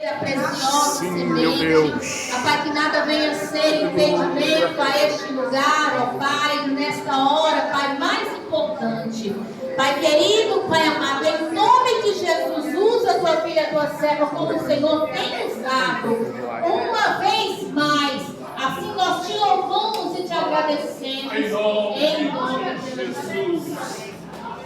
Preciosa semente, Pai, que nada venha a ser impedimento a este lugar, ó Pai, nesta hora, Pai, mais importante. Pai querido, Pai amado, em nome de Jesus, usa tua filha, tua serva, como o Senhor tem usado, uma vez mais. Assim nós te louvamos e te agradecemos. Em nome de Jesus.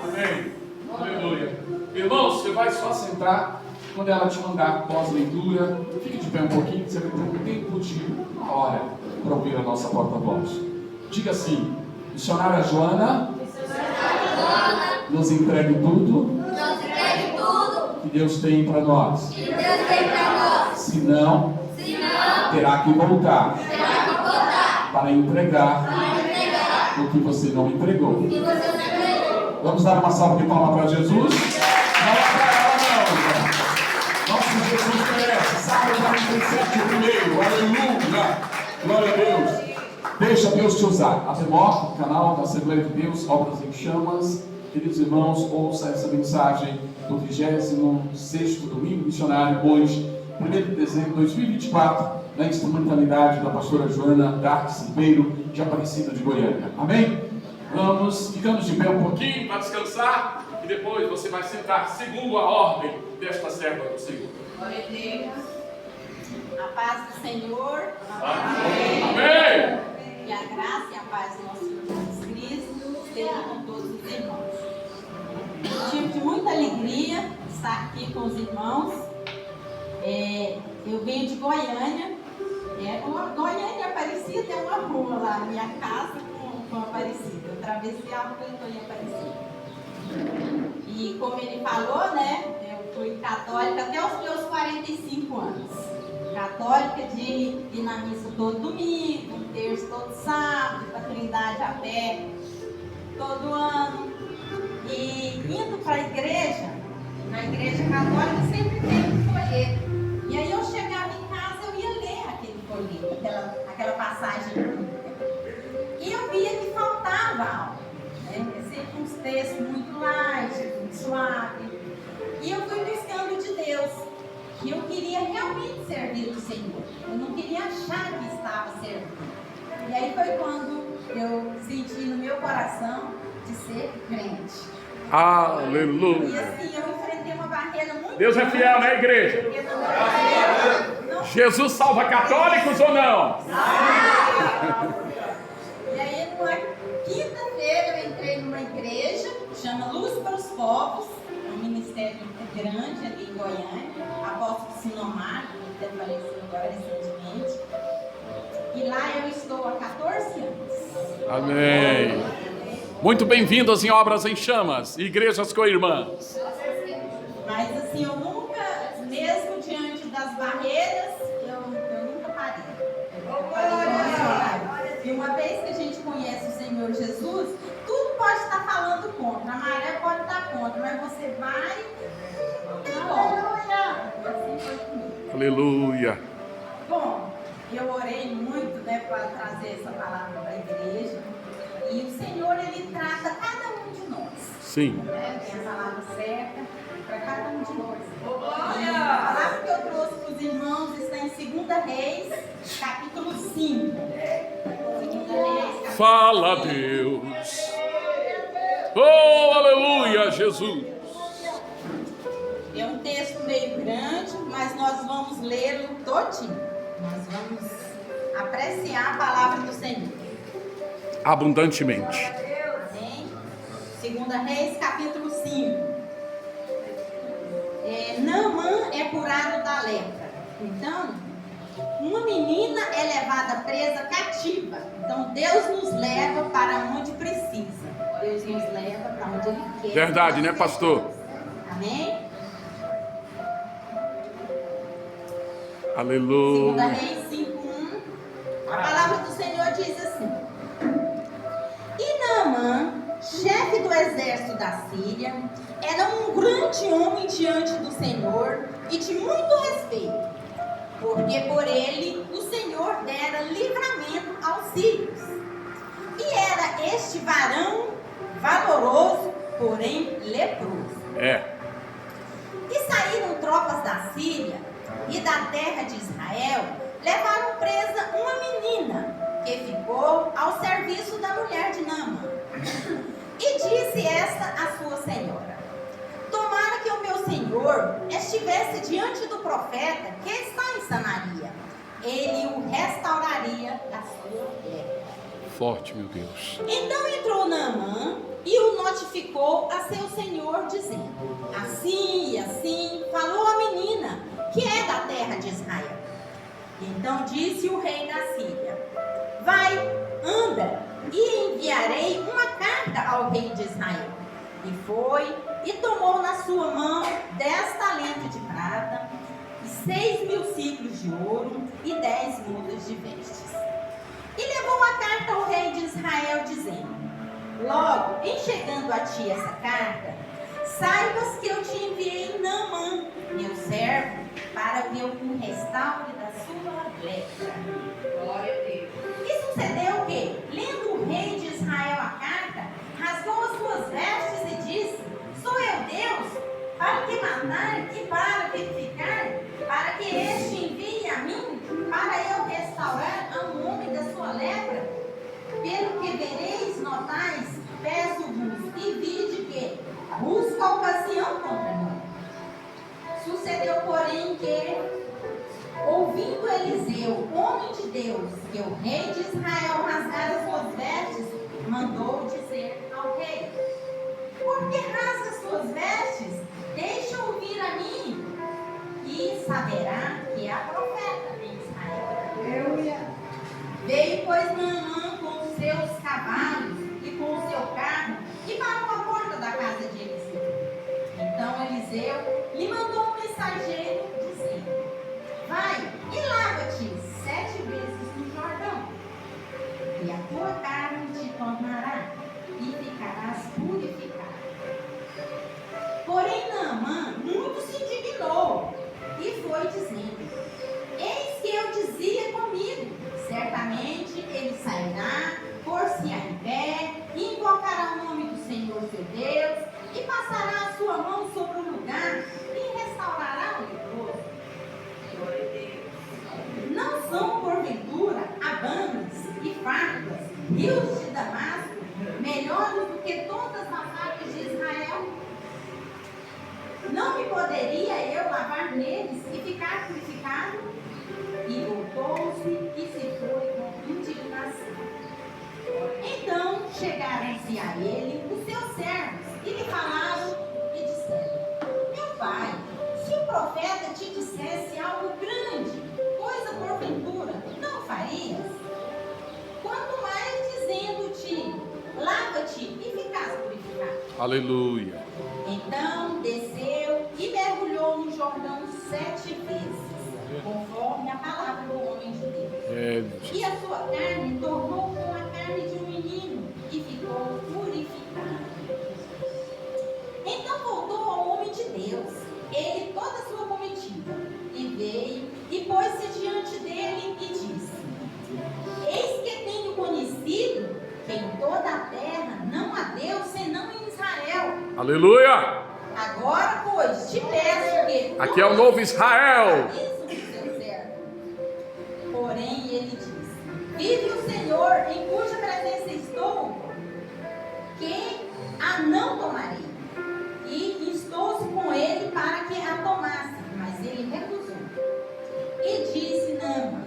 Amém. Aleluia. Irmãos, você vai só sentar. Quando ela te mandar pós-leitura, fique de pé um pouquinho, que você vai ter um tempo de uma hora para ouvir a nossa porta-voz. Diga assim: missionária Joana, nos entregue tudo que Deus tem para nós. Se não, terá que voltar para entregar o que você não entregou. Vamos dar uma salva de palmas para Jesus? Não é para ela, não. Nosso Jesus merece. Salmo 47, o primeiro. Aleluia. Glória a Deus. Deixa Deus te usar. A Temor, o canal da Assembleia de Deus, Obras em Chamas. Queridos irmãos, ouça essa mensagem do 26º domingo missionário, hoje, 1º de dezembro de 2024, na instrumentalidade da pastora Joana Darques Ribeiro, de Aparecida de Goiânia. Amém? Ficamos de pé um pouquinho para descansar e depois você vai sentar segundo a ordem desta serva do Senhor. Glória a Deus. A paz do Senhor. Amém. Amém. E a graça e a paz do nosso Senhor Jesus Cristo estejam com todos os irmãos. Motivo de muita alegria estar aqui com os irmãos. Eu venho de Goiânia. Goiânia e Aparecida tem uma rua lá na minha casa com Aparecida. Eu atravessei a rua e estou em Aparecida. E como ele falou, né? Eu fui católica até os meus 45 anos. Católica de ir na missa todo domingo, terço todo sábado, para a Trindade a pé todo ano. E indo para a igreja, na igreja católica sempre tem um folheto. E aí eu chegava em casa, eu ia ler aquele folheto, aquela passagem bíblica. E eu via que faltava algo, né? Sempre uns textos muito light, muito suave. E eu fui buscando de Deus, que eu queria realmente servir o Senhor. Eu não queria achar que estava servindo. E aí foi quando eu senti no meu coração de ser crente. Aleluia. E assim, eu enfrentei uma barreira muito Deus é fiel, né, igreja? Jesus salva católicos ou não? E aí, numa quinta-feira, eu entrei numa igreja, chama Luz para os Povos, um ministério grande ali em Goiânia, apóstolo Sinomar, que até faleceu agora recentemente. E lá eu estou há 14 anos. Amém. Muito bem-vindos em Obras em Chamas, igrejas co-irmãs. Mas assim, eu nunca, mesmo diante das barreiras, eu nunca parei. E uma vez que a gente conhece o Senhor Jesus, tudo pode estar falando contra, a maré pode estar contra, mas você vai e volta. Assim foi comigo. Aleluia. Bom, eu orei muito, né, para trazer essa palavra para a igreja. E o Senhor, Ele trata cada um de nós. Sim. Né? Tem a palavra certa para cada um de nós. E a palavra que eu trouxe para os irmãos está em 2 Reis, capítulo 5. 2 Reis, capítulo Fala, 5. Deus. Oh, aleluia, Jesus. É um texto meio grande, mas nós vamos lê-lo todinho. Nós vamos apreciar a palavra do Senhor. Abundantemente. Amém? 2 Reis, capítulo 5. Naamã é curado da lepra. Então, uma menina é levada presa cativa. Então, Deus nos leva para onde precisa. Deus nos leva para onde Ele quer. Verdade, né, pastor? Amém? Aleluia. 2 Reis 5:1. A palavra do Senhor diz assim: E Naamã, chefe do exército da Síria, era um grande homem diante do Senhor e de muito respeito, porque por ele o Senhor dera livramento aos sírios. E era este varão valoroso, porém leproso. É. E saíram tropas da Síria e da terra de Israel levaram presa uma menina que ficou ao serviço da mulher de Naamã. E disse esta à sua senhora: tomara que o meu senhor estivesse diante do profeta que está em Samaria, ele o restauraria da sua lepra. Forte, meu Deus. Então entrou Naamã e o notificou a seu senhor, dizendo: assim e assim falou a menina, que é da terra de Israel. Então disse o rei da Síria: vai, anda, e enviarei uma carta ao rei de Israel. E foi, e tomou na sua mão 10 talentos de prata, e 6.000 ciclos de ouro, e 10 mudas de vestes. E levou a carta ao rei de Israel, dizendo: logo, em chegando a ti essa carta, saibas que eu te enviei Naamã, meu servo, para que eu o restaure da sua lepra. Glória a Deus. E sucedeu que, lendo o rei de Israel a carta, rasgou as suas vestes e disse: sou eu Deus, para te matar e para purificar, para que este envie a mim, para eu restaurar a um homem da sua lepra? Pelo que vereis, notais, peço-vos e vide que busca ocasião contra mim. Sucedeu, porém, que, ouvindo Eliseu, homem de Deus, que o rei de Israel rasgara suas vestes, mandou dizer ao rei: por que rasga suas vestes? Deixa ouvir a mim, e saberá que há profeta em Israel. Veio, pois, Naamã com os seus cavalos e com o seu carro e parou à porta da casa de Eliseu. Então Eliseu lhe mandou um mensageiro, dizendo: vai e lava-te 7 vezes no Jordão, e a tua carne te tornará, e ficarás purificado. Porém Naamã muito se indignou, e foi dizendo: eis que eu dizia comigo, certamente ele sairá, pôr-se-á em pé, e invocará o nome do Senhor seu Deus, e passará a sua mão sobre o lugar, e restaurará o leproso. Não são, porventura, Abamas e Farpas, rios de Damasco, melhores do que todas as águas de Israel? Não me poderia eu lavar neles e ficar purificado? E voltou-se e se foi com indignação. Então chegaram-se a ele os seus servos e lhe falaram e disseram: meu pai, se o profeta te dissesse algo grande, coisa porventura, não farias? Quanto mais dizendo-te: lava-te e ficás purificado. Aleluia. Então desceu e mergulhou no Jordão 7 vezes, conforme a palavra do homem de Deus. E a sua carne tornou como a carne de um menino, e ficou purificada. Então voltou ao homem de Deus, ele toda a sua comitiva, e veio e pôs-se diante dele e disse: eis que tenho conhecido que em toda a terra não há Deus senão em Israel. Aleluia! Agora, pois, te peço que... aqui é o novo Israel. Porém, ele disse: vive o Senhor, em cuja presença estou, que a não tomarei. E instou-se com ele para que a tomasse, mas ele recusou. E disse Naamã: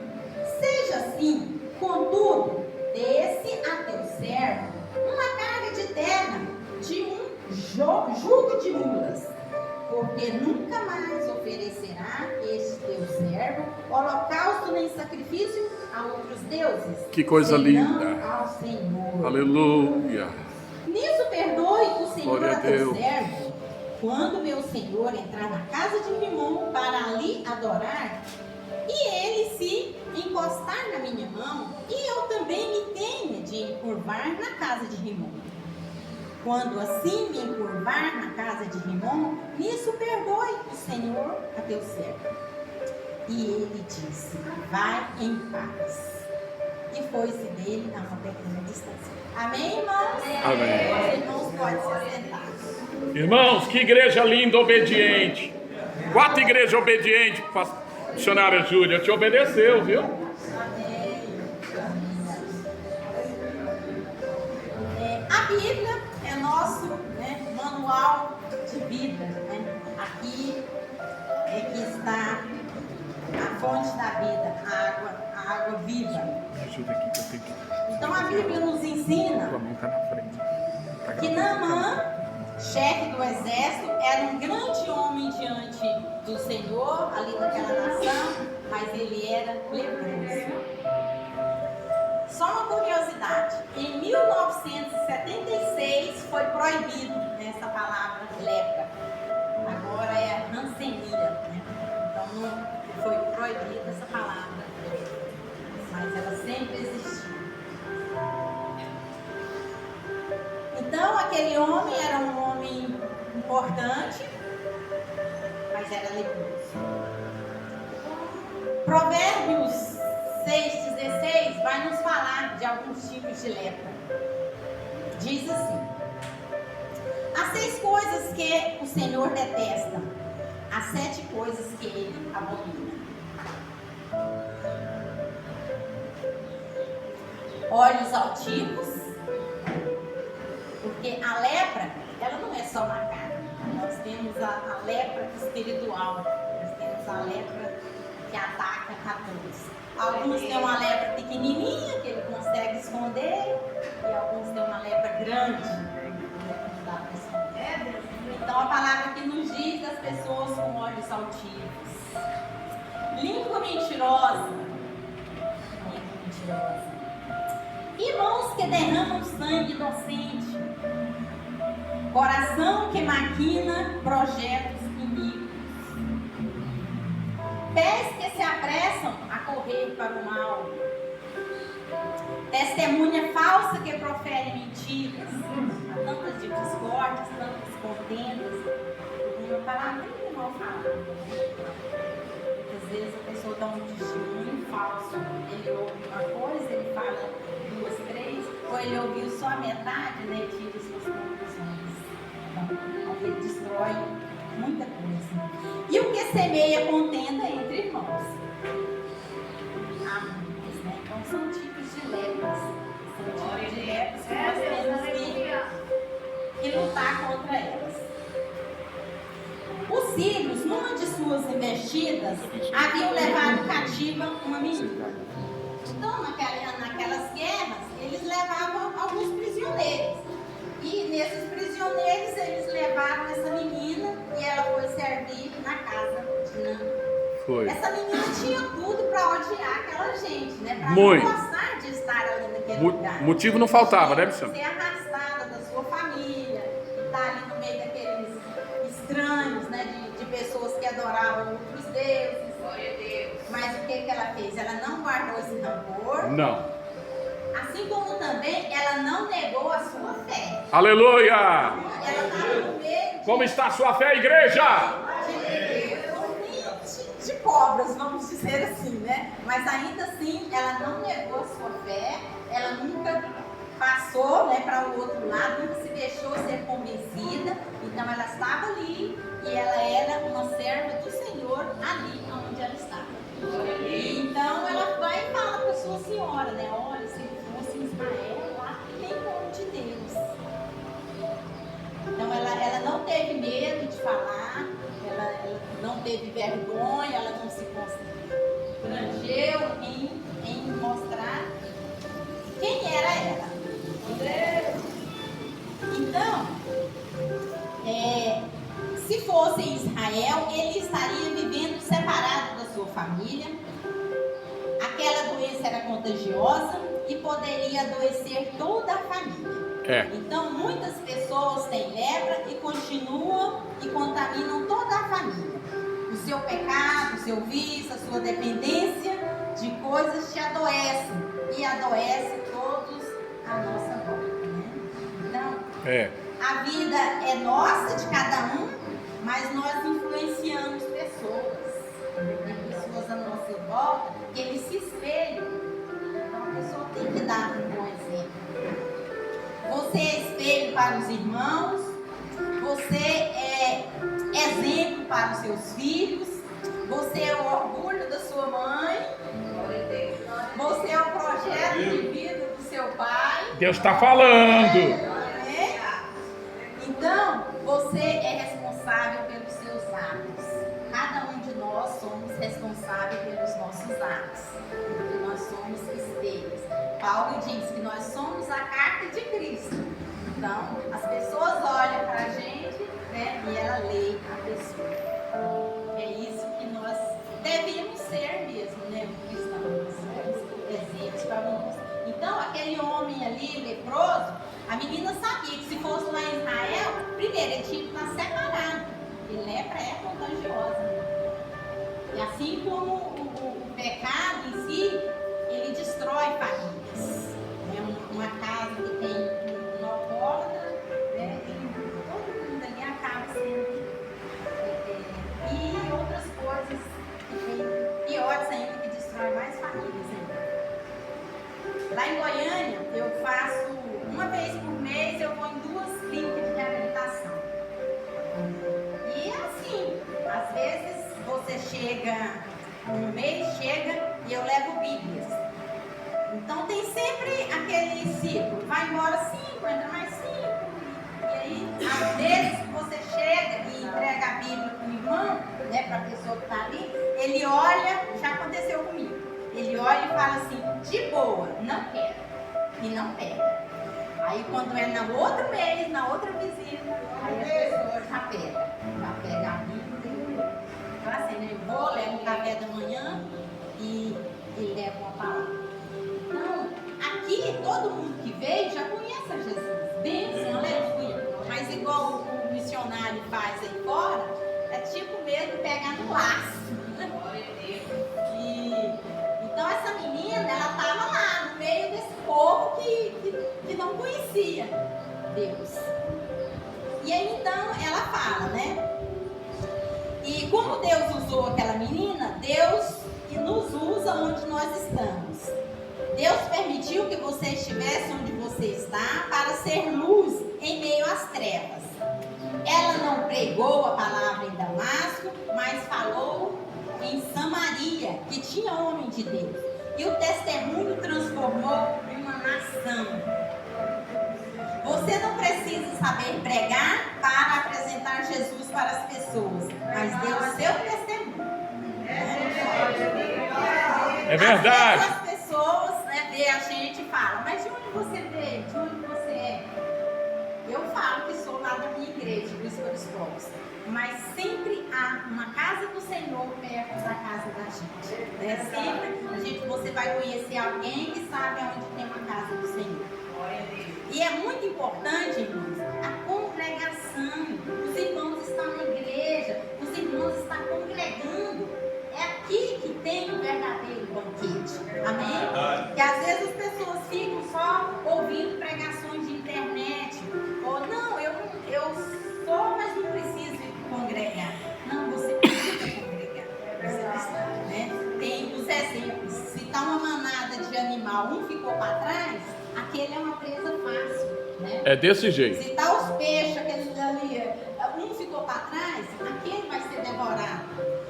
seja assim, contudo, desse a teu servo uma carga de terra de um jugo de mulas, porque nunca mais oferecerá este teu servo holocausto nem sacrifício a outros deuses. Que coisa linda! Ao Senhor. Aleluia! Nisso perdoe o Senhor Glória a a teu Deus. servo, quando meu Senhor entrar na casa de Rimom para ali adorar, e ele se encostar na minha mão, e eu também me tenha de encurvar na casa de Rimom. Quando assim me encurvar na casa de Rimom, nisso perdoe o Senhor a teu servo. E ele disse: vai em paz. E foi-se dele a uma pequena distância. Amém, irmãos? Amém. Os irmãos podem se assentar. Irmãos, que igreja linda, obediente. 4 igrejas obedientes. Missionária Júlia, te obedeceu, viu? A Bíblia é nosso, né, manual de vida. Né? Aqui é que está a fonte da vida, a água viva. Me ajuda aqui que eu tenho que... Então a Bíblia nos ensina Tua mão tá na frente. Tá que Naamã, chefe do exército, era um grande homem diante do Senhor, ali naquela nação, mas ele era leproso. Só uma curiosidade, em 1976 foi proibido essa palavra lepra, agora é hanseníase, né? Então não foi proibida essa palavra, mas ela sempre existiu. Então aquele homem era um homem importante, mas era leproso. Provérbios 6,16 vai nos falar de alguns tipos de lepra. Diz assim: há 6 coisas que o Senhor detesta, há 7 coisas que ele abomina: olhos altivos, porque a lepra, ela não é só na carne. Nós temos a lepra espiritual, nós temos a lepra que ataca a todos. Alguns têm uma lepra pequenininha, que ele consegue esconder, e alguns têm uma lepra grande, não dá para esconder. Então a palavra que nos diz das pessoas com olhos altivos. Língua mentirosa. Língua mentirosa. E mãos que derramam sangue inocente. Coração que maquina projetos iníquos. Pés que se apressam a correr para o mal. Testemunha falsa que profere mentiras. Há tantas discórdias, tantas contendas. Uma palavra muito mal falada. Muitas vezes a pessoa dá um testemunho falso. Ele ouve uma coisa, ele fala 2, 3, ou ele ouviu só a metade, né, e tira suas conclusões. Então ele destrói muita coisa. E o que semeia contenda entre irmãos? Há muitos, né? Então são tipos de lepras. São tipos de lepras que nós temos que lutar contra elas. Os sírios, numa de suas investidas, haviam levado cativa uma menina. Então, naquelas guerras, eles levavam alguns prisioneiros. E nesses prisioneiros, eles levaram essa menina e ela foi servir na casa de Naamã. Essa menina tinha tudo para odiar aquela gente, né? Para não gostar de estar ali naquele lugar. Motivo não faltava, né, Luciano? Ser arrastada da sua família, estar ali no meio daqueles estranhos, né? De pessoas que adoravam outros deuses. Glória a Deus. Mas o que ela fez? Ela não guardou esse rancor. Não. Assim como também ela não negou a sua fé. Aleluia! Ela estava no meio. Como está a sua fé, igreja? De cobras, vamos dizer assim, né? Mas ainda assim, ela não negou a sua fé. Ela nunca passou, né, para o outro lado, nunca se deixou ser convencida. Então ela estava ali e ela era uma serva do Senhor ali onde ela estava. Então ela vai e fala para a sua senhora, né? Olha, se fosse em Israel, lá tem como de Deus. Então ela não teve medo de falar, ela não teve vergonha, ela não se constrangeu em mostrar quem era ela. Então, se fosse em Israel, ele estaria vivendo separado da sua família. Aquela doença era contagiosa e poderia adoecer toda a família. Então, muitas pessoas têm lepra e continuam e contaminam toda a família. O seu pecado, o seu vício, a sua dependência de coisas te adoecem e adoece todos à nossa volta, né? Então, a vida é nossa, de cada um, mas nós influenciamos pessoas. Tem pessoas à nossa volta que eles se espelham. Então a pessoa tem que dar um bom exemplo. Você é espelho para os irmãos, você é exemplo para os seus filhos, você é o orgulho Deus está falando. Então, você é responsável pelos seus atos. Cada um de nós somos responsáveis pelos nossos atos. Porque nós somos espelhos. Paulo diz que nós somos a carta de Cristo. Então, as pessoas olham para a gente, né, e ela lê a pessoa. É isso que nós devemos ser mesmo, né, cristãos. Exemplos para nós. Então, aquele homem ali, leproso, a menina sabia que se fosse lá em Israel, primeiro ele tinha que estar separado. E lepra é contagiosa. E assim como o pecado em si, ele destrói famílias. É uma casa que tem um alcoólatra, né, todo mundo ali acaba sendo. E outras coisas que tem piores ainda, que destrói mais famílias ainda. Lá em Goiânia, eu faço, uma vez por mês, eu vou em 2 clínicas de reabilitação. E assim, às vezes você chega, um mês chega e eu levo Bíblias. Então tem sempre aquele ciclo, vai embora 5, entra mais 5. E aí, às vezes você chega e entrega a Bíblia para o irmão, né, para a pessoa que está ali, ele olha, já aconteceu comigo. Ele olha e fala assim, de boa, não quero. E não pega. Aí quando é no outro mês, na outra visita, aí a pessoa já pega a Bíblia. Então assim, né, eu vou, levo um café da manhã e levo uma palavra. Então, aqui todo mundo que veio já conhece a Jesus. Bênção, aleluia. Mas igual o missionário faz aí fora, é tipo mesmo pegar no laço. Então essa menina, ela estava lá no meio desse povo que não conhecia Deus. E aí então ela fala, né? E como Deus usou aquela menina, Deus nos usa onde nós estamos. Deus permitiu que você estivesse onde você está para ser luz em meio às trevas. Ela não pregou a palavra em Damasco, mas falou em Samaria, que tinha homem de Deus. E o testemunho transformou em uma nação. Você não precisa saber pregar para apresentar Jesus para as pessoas, mas dê o seu testemunho. É verdade. As pessoas, né, vê a gente e falam, mas de onde você veio? De onde você é? Eu falo que sou lá da minha igreja, Cristo para os Povos. Mas sempre há uma casa do Senhor perto da casa da gente. Né? Sempre você vai conhecer alguém que sabe onde tem uma casa do Senhor. E é muito importante, irmãos, a congregação. Os irmãos estão na igreja, os irmãos estão congregando. É aqui que tem o verdadeiro banquete. Amém? Porque às vezes as pessoas ficam só ouvindo pregações de internet. Ou não, eu sou, mas não preciso congregar. Não, você precisa congregar. Você precisa, né? Tem os exemplos. Se está uma manada de animal, um ficou para trás, aquele é uma presa fácil. Né? É desse jeito. Se está os peixes, aqueles ali, um ficou para trás, aquele vai ser devorado.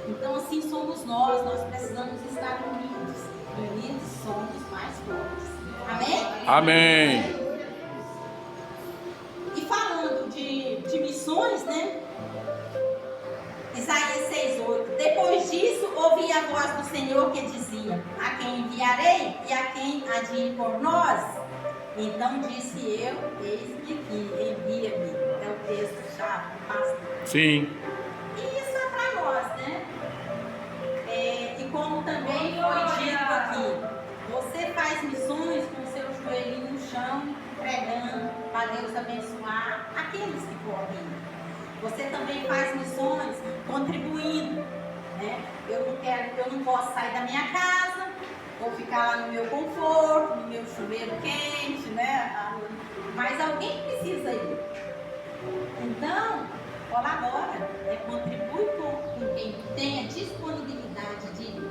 Então assim somos nós precisamos estar unidos. Unidos somos mais fortes. Amém? Amém. E falando de missões, né? Isaías 6:8. Depois disso, ouvi a voz do Senhor que dizia: a quem enviarei e a quem há de ir por nós? Então disse eu: eis-me aqui, envia-me. É o texto-chave do pastor. Sim. E isso é para nós, né? E como também foi dito aqui, você faz missões com o seu joelhinho no chão, pregando para Deus abençoar aqueles que correm. Você também faz missões contribuindo, né? Eu não posso sair da minha casa, vou ficar lá no meu conforto, no meu chuveiro quente, né? Mas alguém precisa ir. Então, colabora, contribui com quem tenha disponibilidade de ir.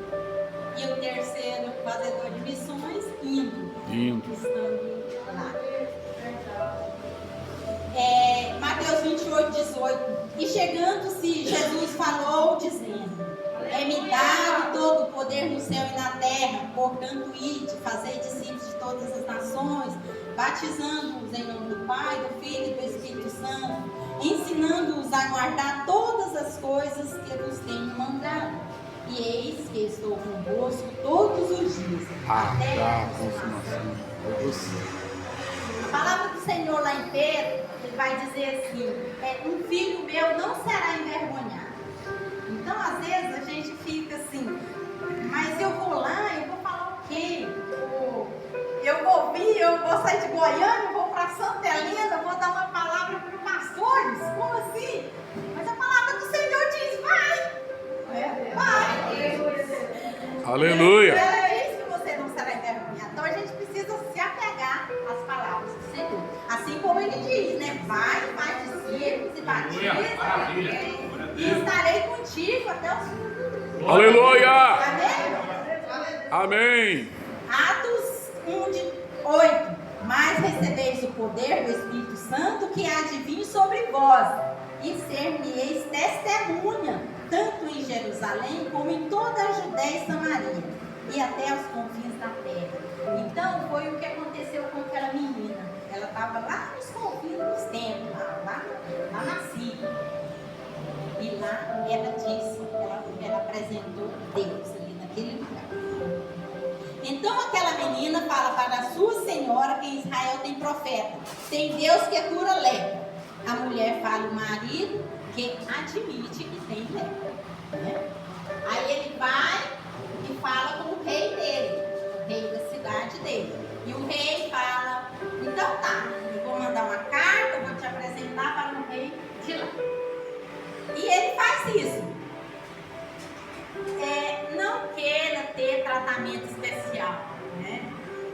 E o terceiro fazedor de missões, indo. Estando lá. Mateus 28:18. E chegando-se, Jesus falou, dizendo: É-me dado todo o poder no céu e na terra, portanto, ide, fazei discípulos de todas as nações, batizando-os em nome do Pai, do Filho e do Espírito Santo, ensinando-os a guardar todas as coisas que vos tenho mandado. E eis que estou convosco todos os dias, até a consumação. A palavra do Senhor lá em Pedro, ele vai dizer assim, um filho meu não será envergonhado. Então, às vezes, a gente fica assim, mas eu vou lá, eu vou falar o quê? Eu vou sair de Goiânia, eu vou para Santa Helena, vou dar uma palavra para os pastores? Como assim? Mas a palavra do Senhor diz, vai! Vai! Aleluia! Ela diz que você não será envergonhado. Então, a gente precisa se apegar às palavras do Senhor. Assim como ele diz, né? Vai, faz discípulos e batiza. E estarei contigo até os fins. Aleluia! Amém? Amém! Atos 1:8. Mas recebeis o poder do Espírito Santo que há de vir sobre vós, e ser-me-eis testemunha, tanto em Jerusalém como em toda a Judéia e Samaria, e até os confins da terra. Então foi o que aconteceu com aquela menina. Ela estava lá nos confins dos templos, lá na Síria. E lá ela disse, ela apresentou Deus ali naquele lugar. Então aquela menina fala para a sua senhora que em Israel tem profeta, tem Deus que cura lepra. A mulher fala ao marido que admite que tem lepra, né? Aí ele vai e fala com o rei dele, o rei da cidade dele. E o rei fala, então tá, eu vou mandar uma carta, vou te apresentar para o rei de lá. E ele faz isso. Não queira ter tratamento especial, né?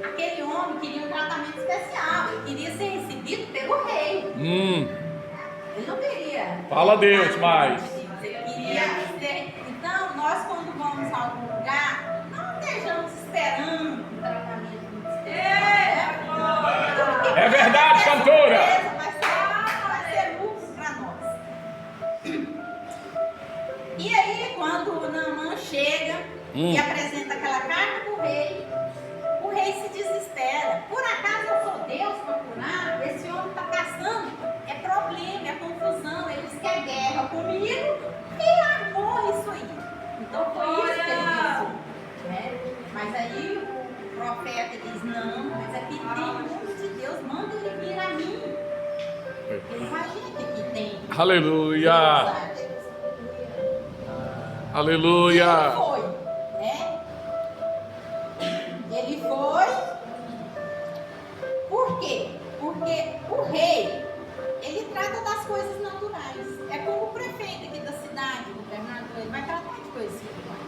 Aquele homem queria um tratamento especial, ele queria ser recebido pelo rei. Ele não queria. Fala Deus mais. Ele queria ser. Então, nós quando vamos a algum lugar, não estejamos esperando um tratamento muito especial. É verdade, cantora. Vai ser lucro para nós. E aí, quando o Naamã chega e apresenta aquela carta para o rei se desespera. Por acaso eu sou Deus para curar? Esse homem está caçando. É problema, é confusão. Eles querem guerra comigo e armou isso aí. Então foi isso que ele pensou, né? Mas aí o profeta diz, não, mas aqui tem o nome de Deus, manda ele vir a mim. Imagina que aqui tem. Aleluia! Aleluia! Ele foi, né? Ele foi. Por quê? Porque o rei, ele trata das coisas naturais. É como o prefeito aqui da cidade, o governador, ele vai tratar de coisas espirituais.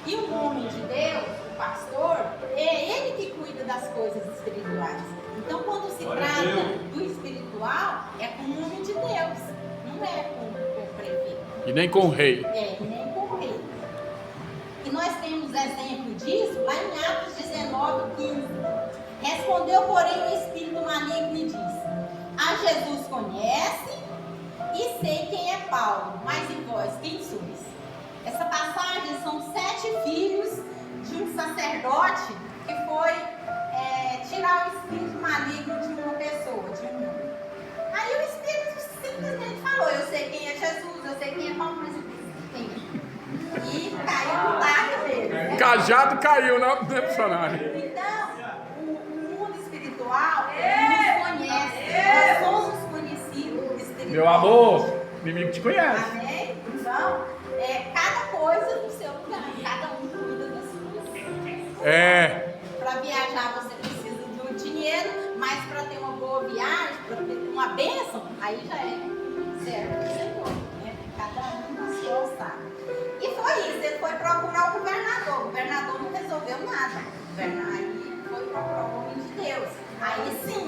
E o homem de Deus, o pastor, é ele que cuida das coisas espirituais. Então, quando se trata do espiritual, é com o homem de Deus, não é com o prefeito. E nem com o rei. E nem com o rei. E nós temos exemplo disso lá em Atos 19:15. Respondeu, porém, o espírito maligno e disse: a Jesus conhece e sei quem é Paulo, mas e vós, quem sois? Essa passagem são 7 filhos de um sacerdote que foi tirar o espírito maligno de uma pessoa, de um homem. Aí o espírito simplesmente falou: eu sei quem é Jesus, eu sei quem é Paulo, mas eu sei quem é. E caiu no lado dele. Né? Cajado caiu, não é funcionário. Então, o mundo espiritual nos conhece. Nós somos conhecidos espiritualmente. Meu amor, o inimigo te conhece. Amém? Então, cada coisa no seu lugar. Cada um cuida das suas. Para viajar você precisa de um dinheiro, mas para ter uma boa viagem, para ter uma bênção, aí já é certo do Senhor. Né? Cada um na sua alçada. E foi isso, ele foi procurar o governador. O governador não resolveu nada. Aí foi procurar o homem de Deus. Aí sim.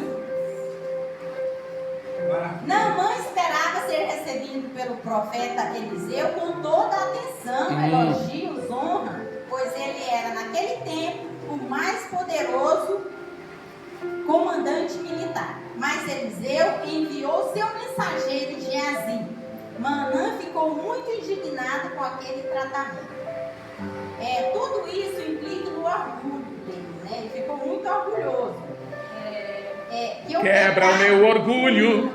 Naamã esperava ser recebido pelo profeta Eliseu com toda a atenção, elogios, honra, pois ele era naquele tempo o mais poderoso comandante militar. Mas Eliseu enviou seu mensageiro Geazi. Naamã ficou muito indignado com aquele tratamento. tudo isso implica no orgulho dele, né? Ele ficou muito orgulhoso. Quebra o meu orgulho.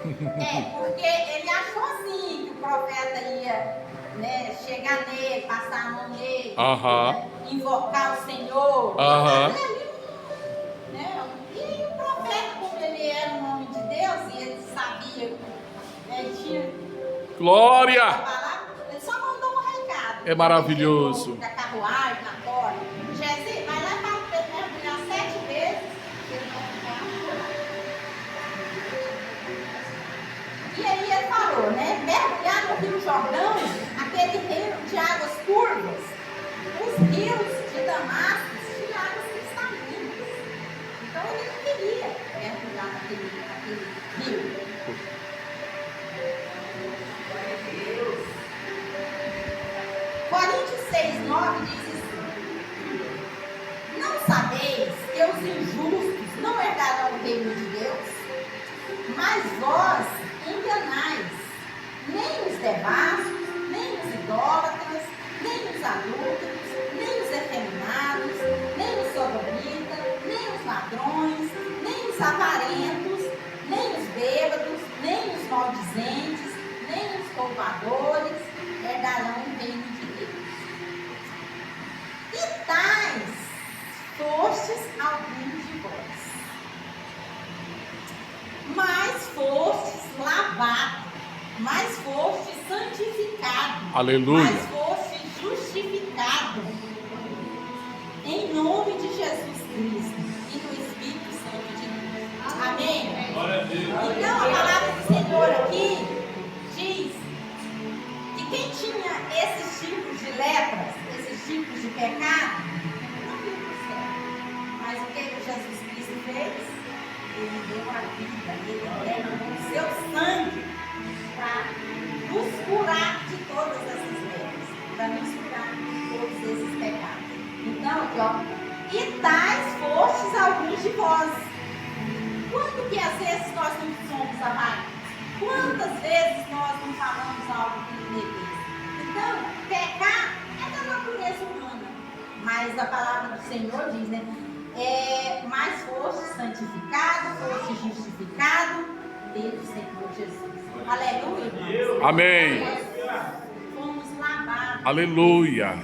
Porque ele achou assim que o profeta ia, né, chegar nele, passar a mão nele, né, invocar o Senhor. Mas ele, né, e o profeta, como ele era um homem de Deus e ele sabia, né, ele tinha Glória! a palavra, ele só mandou um recado. É maravilhoso. Da carruagem, na corda. Jesus, vai lá para mergulhar 7 vezes. Ele vai ficar curado. E aí ele falou, né? Mergulhar no Rio Jordão, aquele rio de águas curvas, os rios de Damasco de águas cristalinas. Então ele não queria mergulhar naquele rio. Coríntios 6:9 diz assim: não sabeis que os injustos não herdarão o reino de Deus? Mas vós enganais, nem os devassos, nem os idólatras, nem os adúlteros, nem os efeminados, nem os sodomitas, nem os ladrões, nem os avarentos, nem os bêbados, nem os maldizentes, nem os roubadores herdarão o reino de Deus. E tais fostes alguns de vós, mas fostes lavados, mas fostes santificados, Aleluia. mas fostes justificados em nome de Jesus Cristo e do Espírito Santo de Deus. Amém? Então a palavra do Senhor aqui diz que quem tinha esses tipos de lepras, esses tipos de pecado, não ia para o céu. Mas o que Jesus Cristo fez? Ele deu a vida, ele derramou o seu sangue para nos curar de todas essas lepras, para nos curar de todos esses pecados. Então, aqui ó, e tais fostes alguns de vós. Quando que às vezes nós não somos amados? Quantas vezes nós não falamos algo que não devemos? Então, pecar é da natureza humana, mas a palavra do Senhor diz, né? Mas foste santificado, foste justificado pelo Senhor Jesus. Aleluia, irmãos. Amém. Nós fomos lavados. Aleluia.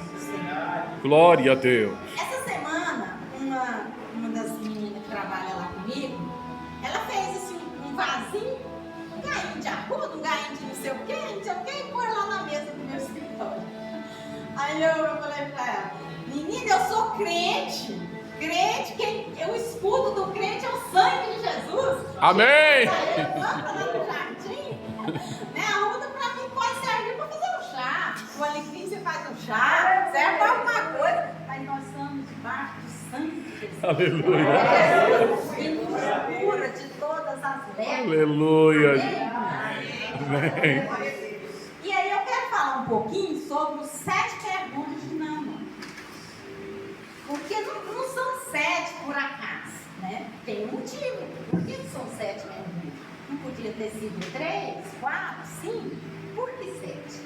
Glória a Deus. Essa semana, uma das meninas que trabalha lá comigo, ela fez assim, um vasinho, um gainho de arruda, um gainho de não sei o quê, e pôs lá na mesa do meu escritório. Aí eu falei pra ela: menina, eu sou crente, o escudo do crente é o sangue de Jesus. Amém. Lá no jardim, né? A arruda pra mim pode servir pra fazer um chá. O alecrim você faz um chá, serve pra alguma coisa, mas nós estamos debaixo do sangue de Jesus. Aleluia. E nos cura de todas as lepras. Aleluia. Amém. Amém. E aí eu quero falar um pouquinho sobre os 7 mergulhos de Naamã. Porque não são 7 por acaso, né? Tem um motivo. Por que são 7 mergulhos? Não podia ter sido 3, 4, 5? Por que 7?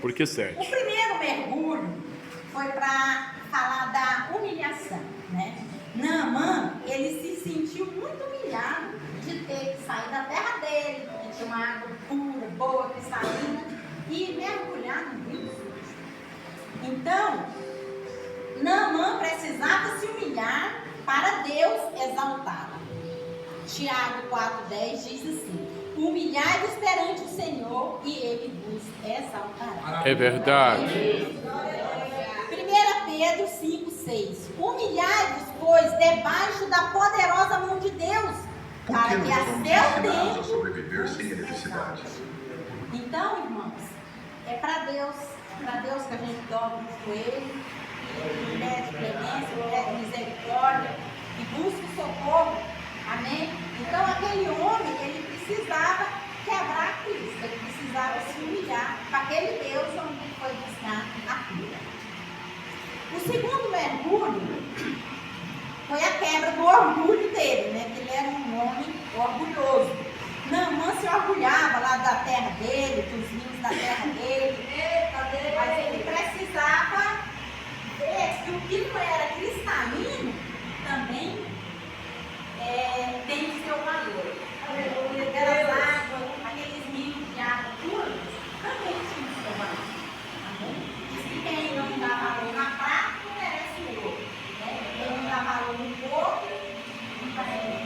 Por que O 7? primeiro mergulho foi para falar da humilhação, né? Naamã, ele se sentiu muito humilhado de ter que sair da terra dele, que tinha uma água pura, boa, cristalina, e mergulhar no rio sujo. Então, Naamã precisava se humilhar para Deus exaltá-la. Tiago 4,10 diz assim: humilhai-vos perante o Senhor e Ele vos exaltará. É verdade. 1 Pedro 5,6: humilhai-vos, pois, debaixo da poderosa mão de Deus, para que a seu tempo sobreviver sem eletricidade. Então, irmãos, é para Deus que a gente dobra os joelhos, e pede clemência, pede misericórdia, e busca o socorro. Amém? Então, aquele homem, ele precisava quebrar Cristo, ele precisava se humilhar para aquele Deus onde ele foi buscar a cura. O segundo mergulho foi a quebra do orgulho dele, né? Que ele era um homem orgulhoso. Naamã se orgulhava lá da terra dele, dos rios da terra dele, mas ele precisava que o que não era cristalino também tem o seu valor. Aquelas águas, aqueles rios de água pura, também tinham o seu valor. Diz que quem não dá valor na prata não merece o ouro. Né? Quem não dá valor no corpo, não vai ter.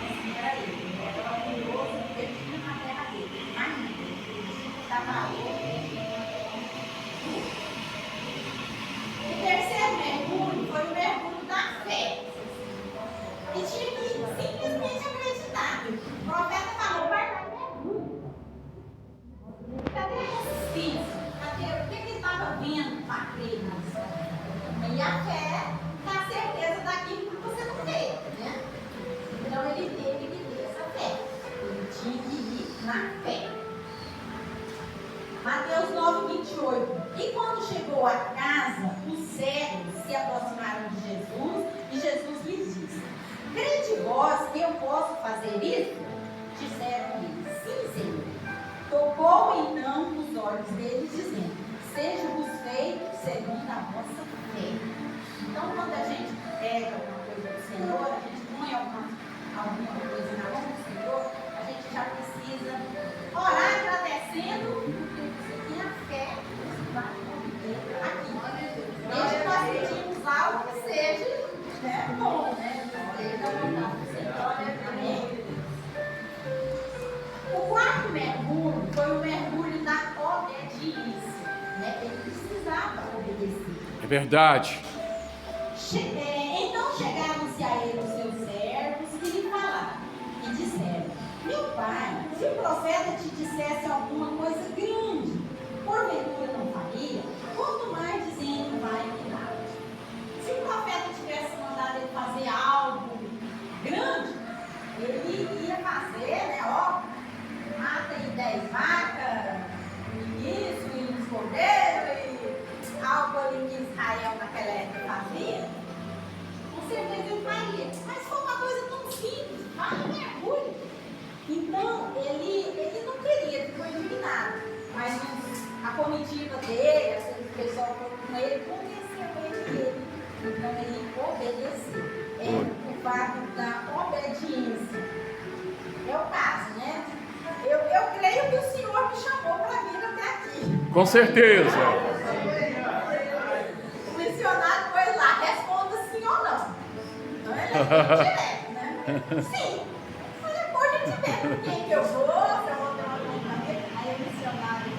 Assim era ele. Ele era valoroso, ele tinha na terra dele. Mas não, ele dá valor. O terceiro mergulho foi o mergulho da fé. E tinha que simplesmente acreditar. O profeta falou, vai dar mergulho. Cadê a consistência? Cadê? O que ele estava vendo para crer nisso? E a fé dá certeza daquilo que você não vê, né? Então ele teve que ter essa fé. Ele tinha que ir na fé. Mateus 9:28. E quando chegou à casa, os servos se aproximaram de Jesus e Jesus lhes disse: crede vós que eu posso fazer isso? Disseram eles: sim, Senhor. Tocou então os olhos deles, dizendo: seja-vos feito segundo a vossa fé. Então, quando a gente pega alguma coisa do Senhor, a gente põe alguma coisa na mão do Senhor, a gente já precisa orar agradecendo, porque você tem a fé que você vai obter aqui. Desde que nós pedimos algo que seja, né, bom, né? Seja a vontade do Senhor. Amém? O quarto mergulho foi o mergulho da obediência. Né? Ele precisava obedecer. É verdade. Então chegaram-se a ele os seus servos e lhe falaram, e disseram: meu pai, se o profeta te dissesse alguma coisa grande, porventura não faria, quanto mais dizendo vai e milagre. Se o profeta tivesse mandado ele fazer algo grande, ele ia fazer, né, ó, mata aí 10 vacas, isso, e uns cordeiros, e algo ali que Israel naquela época fazia. Com certeza ele faria, mas foi uma coisa tão simples, vai e mergulho. Então, ele não queria, ficou indignado, mas a comitiva dele, o pessoal foi com ele, convenceu ele. Então, ele obedeceu. É o fato da obediência. É o caso, né? Eu creio que o Senhor me chamou para vir até aqui. Com certeza. O missionário foi lá, responda sim ou não. Então ele é direto, né? Sim. Mas depois a gente vê com quem que eu vou ter uma companhia. Aí o missionário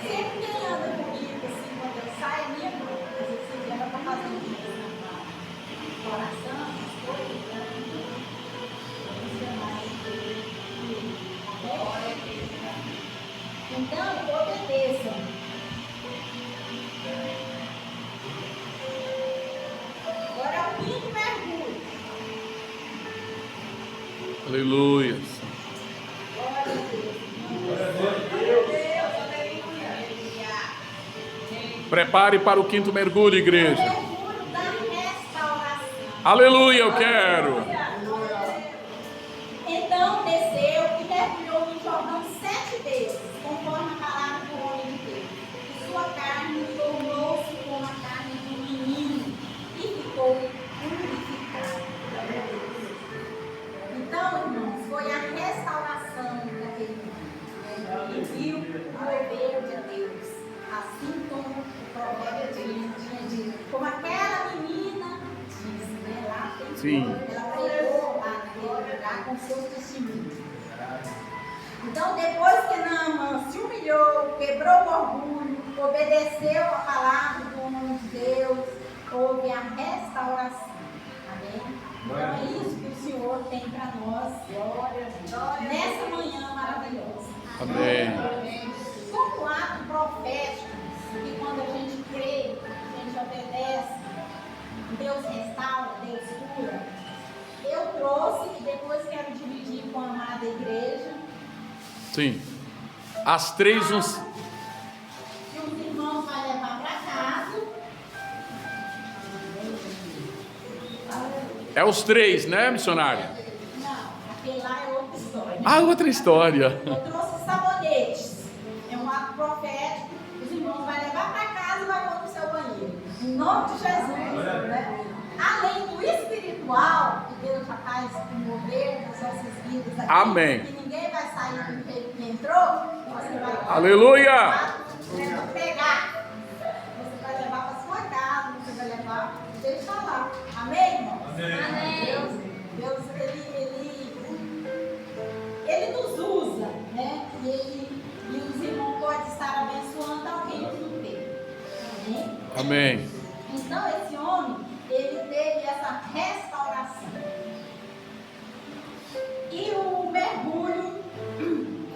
sempre quem anda comigo, assim, quando eu saio, é minha mãe. Às vezes ela está fazendo isso na oração, as coisas, né? O missionário. Então, obedeçam. Agora é o quinto mergulho. Aleluia. Prepare para o quinto mergulho, igreja. Mergulho da restauração. Aleluia, eu quero. Então desceu e mergulhou no Jordão 7 vezes, conforme a palavra do homem de Deus. E sua carne tornou-se como a carne de um menino e ficou purificado. Então, irmãos, foi a restauração daquele menino. Ele viu o mover de Deus, assim como o provérbio tinha dito. Como aquela menina disse, né? Lá tem Sim. ela pregou lá naquele lugar com seus testemunhos. Então, depois que Naamã se humilhou, quebrou o orgulho, obedeceu a palavra do homem de Deus, houve a restauração. Amém? Então, é isso que o Senhor tem para nós nessa manhã maravilhosa. Amém. Como ato profético, que quando a gente crê, a gente obedece, Deus restaura, Deus cura. Eu trouxe e depois quero dividir com a amada igreja. Sim. As três uns. Que os irmãos vão levar para casa. É os três, né, missionária? Não, aquele lá é outra história. Ah, outra história. Eu trouxe sabonetes. É um ato profético. Os irmãos vão levar para casa e vai nome de Jesus. Né? Além do espiritual, que Deus já faz mover nas nossas vidas aqui. Amém. Que ninguém vai sair do jeito que entrou. Você vai Aleluia. pegar. Você vai levar para sua casa, você vai levar, deixa lá. Amém, irmãos? Amém. Deus ele nos usa, né? E os irmãos podem estar abençoando alguém no tempo. Amém? Amém. Então esse homem, ele teve essa restauração. E o mergulho,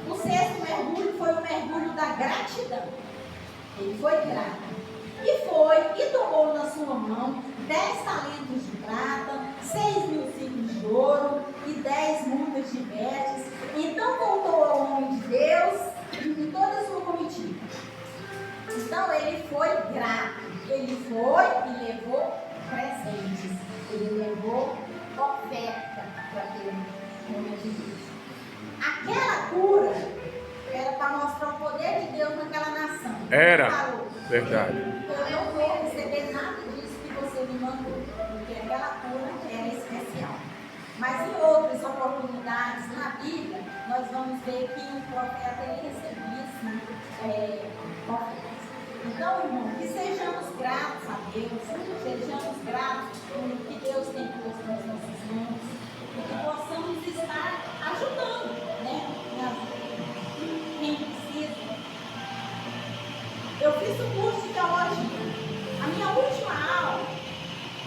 o sexto mergulho foi o mergulho da gratidão. Ele foi grato. E tomou na sua mão 10 talentos de prata, 6.000 ciclos de ouro e 10 mudas de vestes. Então voltou ao homem de Deus e toda a sua comitiva. Então ele foi grato. Ele foi e levou presentes. Ele levou oferta para aquele homem de Deus. Aquela cura era para mostrar o poder de Deus naquela nação. Era. Ele falou, Verdade. eu não vou receber nada disso que você me mandou, porque aquela cura era especial. Mas em outras oportunidades na Bíblia, nós vamos ver que o profeta ele recebia sim, ofertas. Então, irmão, que sejamos gratos a Deus, sejamos gratos pelo que Deus tem posto nas nossas mãos, e que possamos estar ajudando, né? Quem precisa. Eu fiz um curso de teologia. A minha última aula,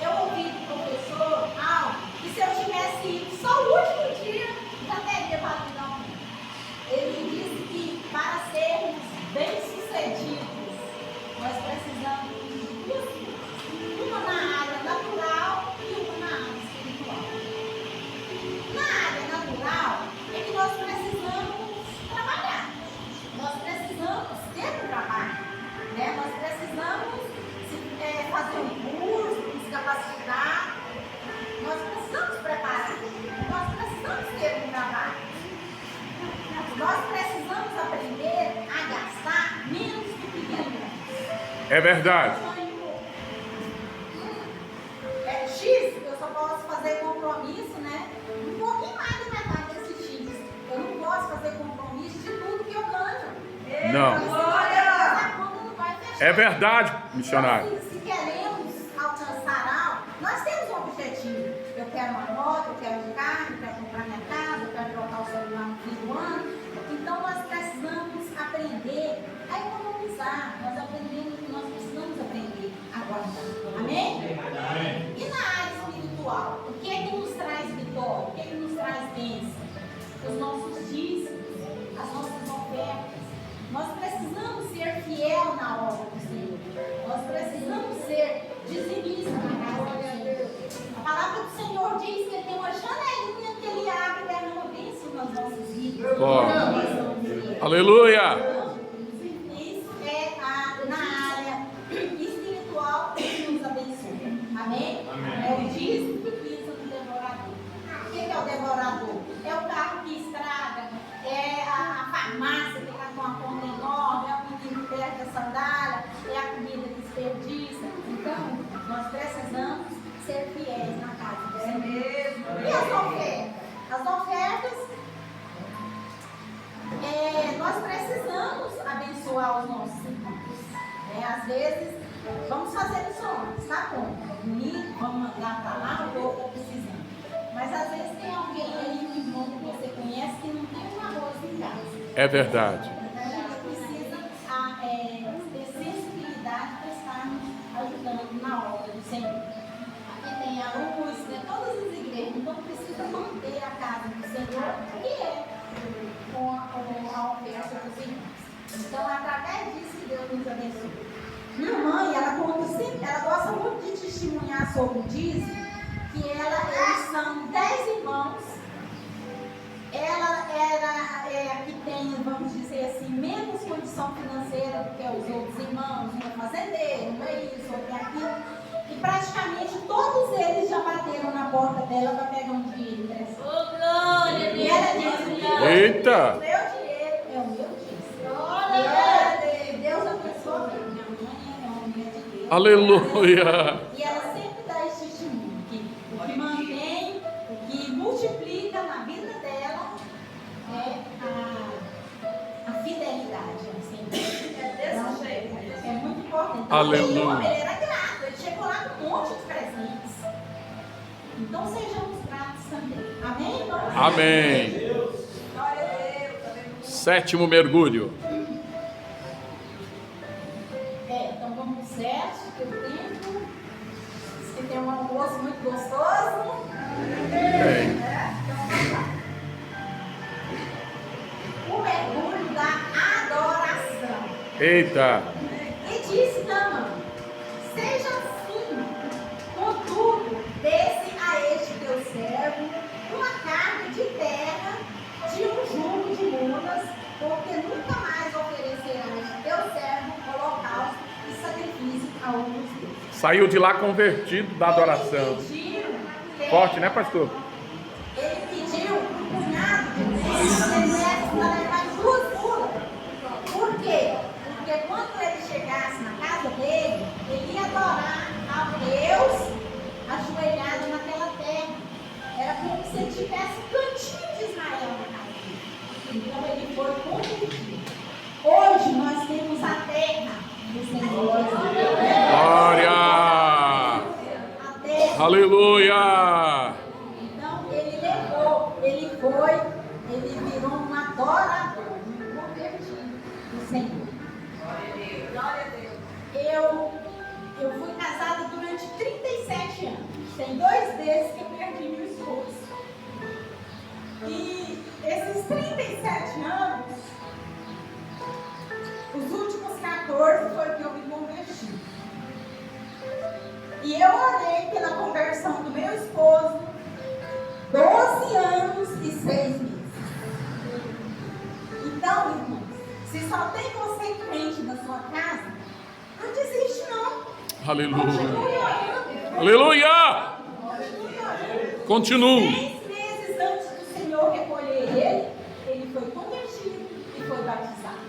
eu ouvi do professor algo que se eu tivesse ido só o último dia, já teria batido a mão. Ele disse que para sermos bem-sucedidos, nós precisamos de duas coisas. Uma na área natural e uma na área espiritual. Na área natural é que nós precisamos trabalhar. Nós precisamos ter um trabalho. Né? Nós precisamos fazer um curso, nos capacitar. Nós precisamos preparar. Nós precisamos ter um trabalho. Nós precisamos aprender a gastar menos do que ganhamos. É verdade. X, eu só posso fazer compromisso, né? Um pouquinho mais da metade desse X. Eu não posso fazer compromisso de tudo que eu ganho. Não. É verdade, missionário. Então, se queremos alcançar algo, nós temos um objetivo. Eu quero uma moto, eu quero um carro, eu quero comprar minha casa, eu quero trocar o celular no fim do ano. Então nós precisamos aprender a economizar. Nós precisamos aprender a guardar. Amém? E na área espiritual, o que é que nos traz vitória? O que é que nos traz bênção? Os nossos dízimos, as nossas ofertas. Nós precisamos ser fiel na obra do Senhor. Nós precisamos ser dizimistas na casa do Senhor. A palavra do Senhor diz que tem uma janelinha que Ele abre e derrama bênção nas nossas vidas. Aleluia! Isso é na área espiritual que nos abençoa. Amém? É o dízimo que pisa no devorador. O que é o devorador? É o carro que estraga, é a farmácia que está com a conta enorme, é o menino que perde a sandália, é a comida que desperdiça. Então, nós precisamos ser fiéis na casa do Senhor. E as ofertas? As ofertas, nós precisamos abençoar os nossos irmãos. Às vezes, vamos fazer missões, tá bom? Bonito, vamos mandar para lá, o povo está precisando. Mas às vezes tem alguém aí, um irmão que você conhece, que não tem um arroz em casa. É verdade. Então a gente precisa ter sensibilidade para estarmos ajudando na obra do Senhor. Aqui tem a luz, né? Todas as igrejas, então precisa manter a casa do Senhor, que é com a oferta dos irmãos. Então, através disso que Deus nos abençoe. Minha mãe, ela conta sempre, ela gosta muito de testemunhar sobre o dízimo, que eles são 10 irmãos. Ela era a que tem, vamos dizer assim, menos condição financeira do que os outros irmãos, um é fazendeiro, um é isso, outro é aquilo. E praticamente todos eles já bateram na porta dela para pegar um dinheiro dessa. Oh, glória! E ela disse: Eita! O meu dinheiro é o meu dízimo. Glória! Deus abençoe. Minha mãe é uma mulher de Deus. Aleluia. E ela sempre dá esse testemunho, que o que mantém, o que multiplica na vida dela é a fidelidade. Assim. Desse jeito. É muito importante. Então, Aleluia. o homem, ele era grato, ele chegou lá com um monte de presentes. Então sejamos gratos também. Amém, irmãos? Amém. Glória a Deus. Aleluia. 7º mergulho. Então vamos pro 7, que eu tempo. Diz que tem um almoço muito gostoso. Tem. Então vamos lá. O mergulho da adoração. Eita. E disse Naamã: seja assim, contudo, desce a este teu servo uma carga de terra de um jugo de mulas, porque nunca mais oferecerás teu servo holocausto e sacrifício a outros deuses. Saiu de lá convertido da adoração. Forte, né, pastor? Ele pediu um punhado de terra para levar 2 mulas. Por quê? Porque quando ele chegasse na casa dele, ele ia adorar a Deus ajoelhado naquela terra. Era como se ele tivesse um cantinho de Israel na casa dele. Então ele foi convertido. Hoje nós temos a terra do Senhor Jesus. Glória. A terra. Aleluia. Então ele levou, ele foi, ele virou um adorador, um convertido do Senhor. Glória a Deus. Eu fui casada durante 37 anos. Tem 2 desses que eu perdi meu esposo. E esses 37 anos, os últimos 14 foi que eu me converti. E eu orei pela conversão do meu esposo 12 anos e 6 meses. Então, irmãos, se só tem você crente na sua casa, não desiste não. Aleluia. Continue orando. Aleluia. Continue orando. Continue. 6 meses antes do Senhor recolher ele foi convertido e foi batizado.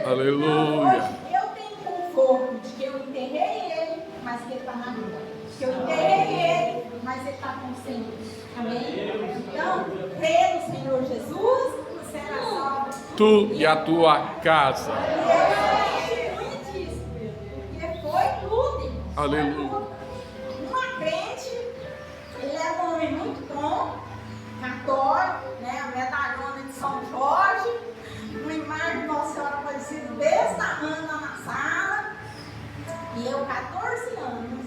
Aleluia. Hoje eu tenho conforto de que eu enterrei ele, mas que ele está na rua. Que eu enterrei ele, mas ele está com o Senhor. Amém? Então, crê no Senhor Jesus, será salvo. Tu e a tua casa. Porque foi tudo, irmão. Aleluia. Uma crente, ele é um homem muito bom, católico, né? A medalhona de São Jorge, uma imagem de Nossa Senhora Aparecida desse tamanho lá na sala. E eu, 14 anos,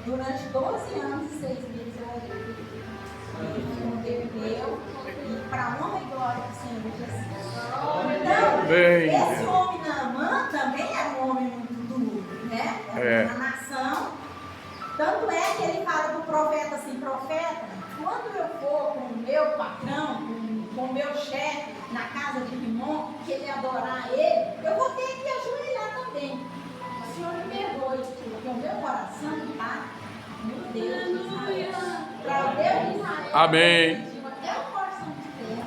durante 12 anos e 6 meses, eu orei. Ele me converteu, e para a honra e glória do Senhor Jesus. Então, Bem, esse homem Naamã também era um homem muito duro, né? Era uma nação. Tanto é que ele fala para o profeta assim: profeta, quando eu for com o meu patrão, com o meu chefe, na casa de Rimon, que ele adorar ele, eu vou ter que ajoelhar também. O Senhor me perdoe, porque o meu coração está, meu Deus de Israel. Para o Deus de Israel, Amém. eu pedi até o coração de terra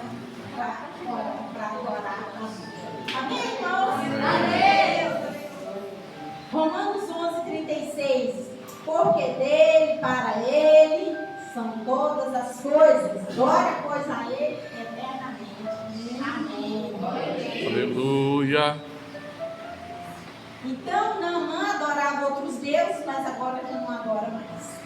para adorar a Deus. Amém, irmãos? Amém. Romanos 11:36. Porque dele, para ele, são todas as coisas. Glória, pois, a ele eternamente. Amém. aleluia. Então, Naamã adorava outros deuses, mas agora já não adora mais.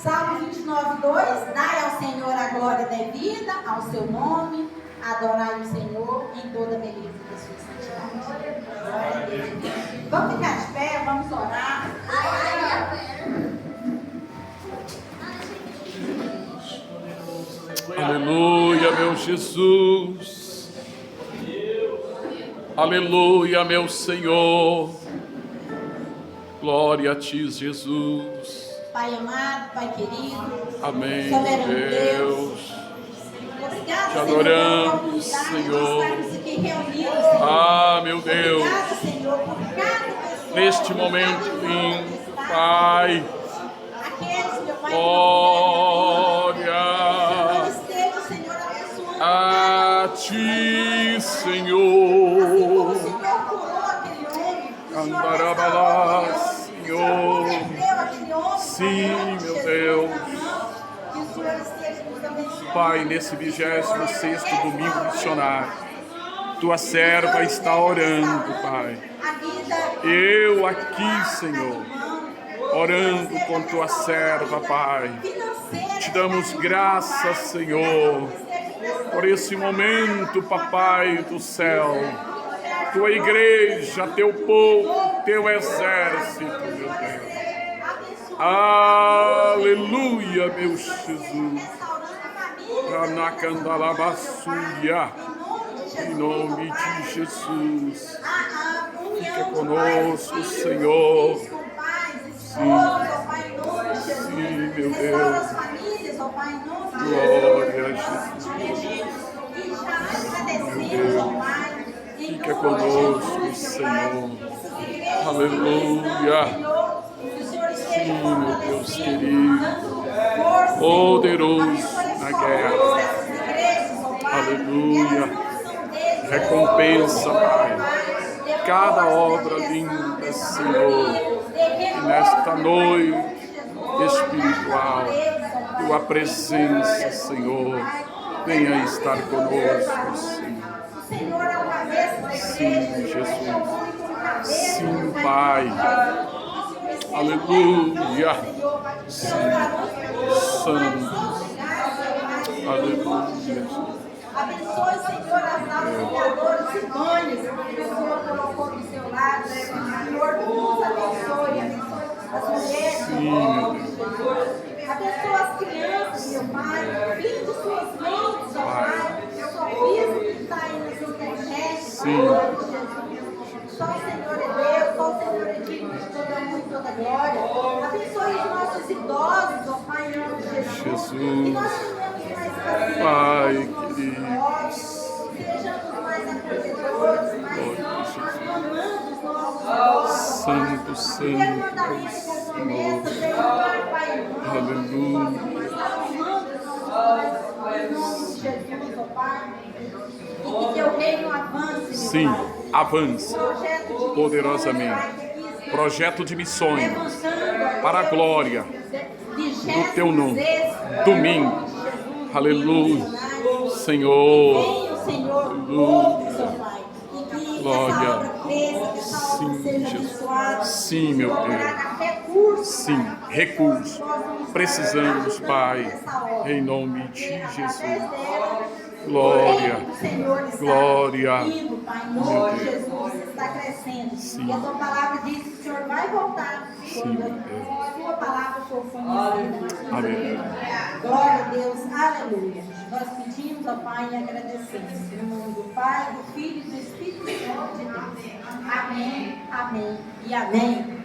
Salmo 29:2. Dai ao Senhor a glória devida ao seu nome. Adorai o Senhor em toda a beleza da sua santidade. Glória a Deus. Vamos ficar de pé, vamos orar. Aleluia, meu Jesus. Aleluia, meu Senhor. Glória a ti, Jesus. Pai amado, Pai querido. Amém, Soberano Deus. Obrigado, Te adoramos, Senhor, Senhor. por estarmos aqui reunidos, Senhor. Ah, meu Deus. Obrigado, Senhor, por cada pessoa. Neste por momento, cada irmão que sim, está, Pai. Aqueles, meu Pai, Glória que esteja, Senhor, abençoando a cada um. ti, Assim como Senhor. o Senhor curou aquele homem Andarabalá, Senhor. Senhor. Sim, meu Deus. Que o Senhor esteja nos abençoando. Pai, nesse 26º domingo missionário, tua serva está orando, Pai. Eu aqui, Senhor, orando com tua serva, Pai. Te damos graças, Senhor, por esse momento, Papai do céu. Tua igreja, teu povo, teu exército, meu Deus. Aleluia, meu Jesus. Ranacandalabassuia. Em nome de Jesus. Fica conosco, Senhor. Sim, meu Deus. Glória a Jesus. Fica conosco, Senhor. Aleluia. Sim, meu Deus querido. Poderoso na guerra. Aleluia. Recompensa, Pai, cada obra linda, Senhor. E nesta noite espiritual, tua presença, Senhor, venha estar conosco, Senhor. Sim, Jesus. Sim, Pai. Aleluia. Sim. Santo. Aleluia, Jesus. Abençoe, Senhor, as auxiliadoras idôneas que o Senhor colocou do seu lado. Senhor, nos abençoe. Abençoe as mulheres, em nome de Jesus. Abençoe as crianças, meu Pai. Filho de suas mãos, ó Pai. Só filho que está aí nas internet, em nome de Jesus. Só o Senhor é Deus, só o Senhor é digno de toda honra e toda glória. Abençoe os nossos idosos, ó Pai, em nome de Jesus. Que nós tenhamos mais paciência. Pai querido. Sejamos mais acolhedores, mais amando os nossos Santo, idosos. Santo, Ter mandamento com promessa, Senhor, Pai. Aleluia. Em nome de Jesus, ó Pai. E que teu reino avance, Sim, meu Pai. avança Projeto de missões, poderosamente. Pai, Projeto de missões levantando, para a glória do teu nome. Domingo. Aleluia. Senhor. Senhor, Aleluia. Glória. Sim, Jesus. Sim, meu Deus. Sim, recursos. Precisamos, Pai, em nome de Jesus. Glória. Glória. Meu Deus. Jesus está crescendo. Sim. E a tua palavra diz que o Senhor vai voltar. Sim, Quando a tua palavra for conhecida. Aleluia. Glória a Deus. Aleluia. Nós pedimos, ó Pai, e agradecemos. Em nome do Pai, do Filho e do Espírito Santo de Deus. Amém, amém e amém.